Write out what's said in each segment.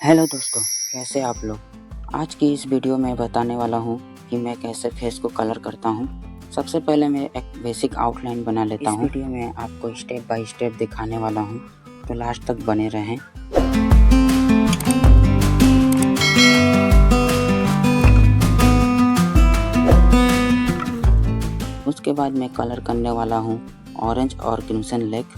Hello दोस्तों, कैसे आप लोग। आज की इस वीडियो में बताने वाला हूँ कि मैं कैसे फेस को कलर करता हूँ। सबसे पहले मैं एक बेसिक आउटलाइन बना लेता हूँ। इस वीडियो में आपको स्टेप बाय स्टेप दिखाने वाला हूँ, तो लास्ट तक बने रहें। उसके बाद मैं कलर करने वाला हूँ ऑरेंज और क्रिम्सन लेक।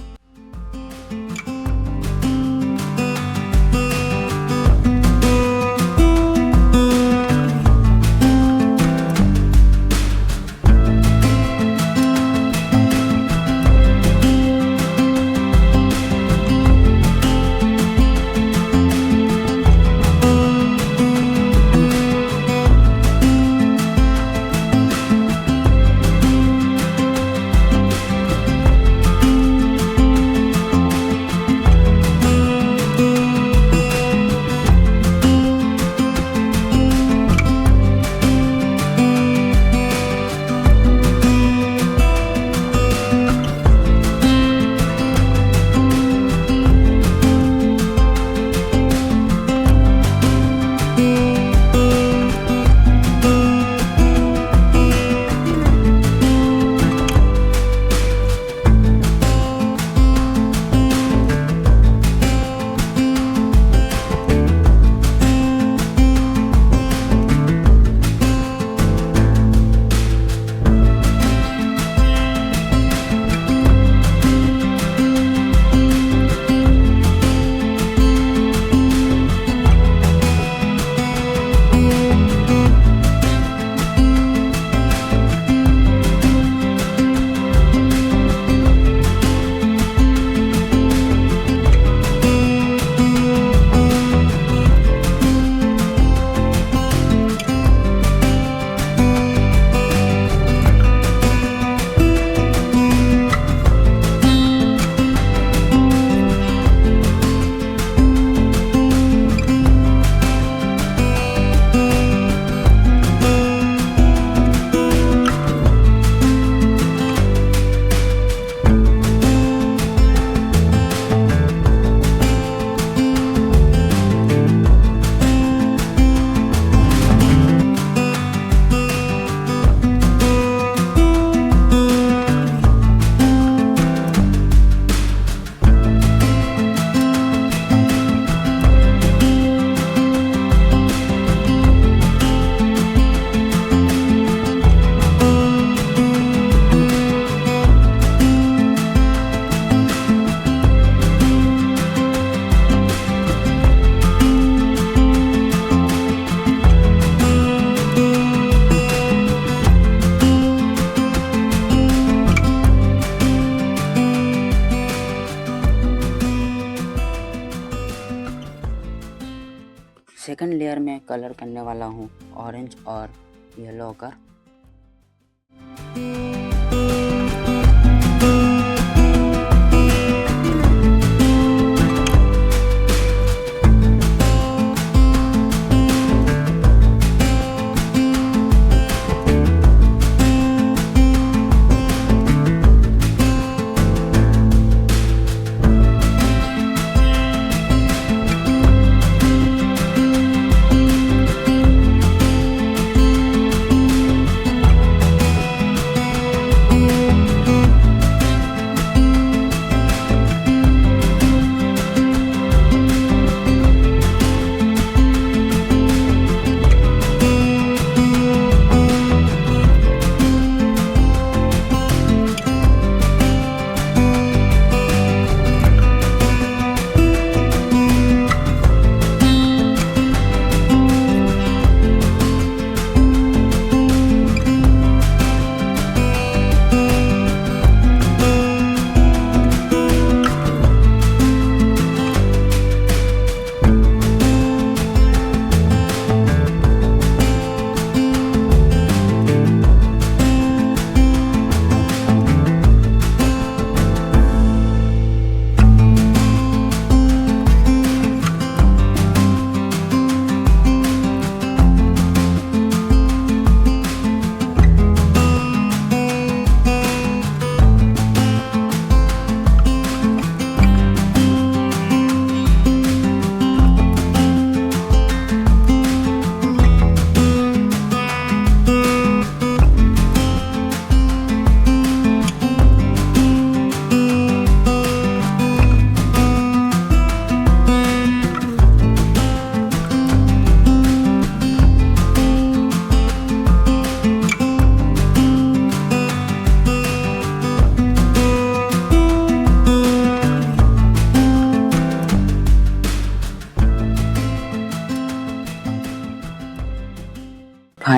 सेकंड लेयर में कलर करने वाला हूँ ऑरेंज और येलो का।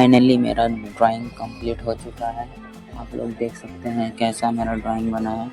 फाइनली मेरा ड्राइंग कंप्लीट हो चुका है। आप लोग देख सकते हैं कैसा मेरा ड्राइंग बना है।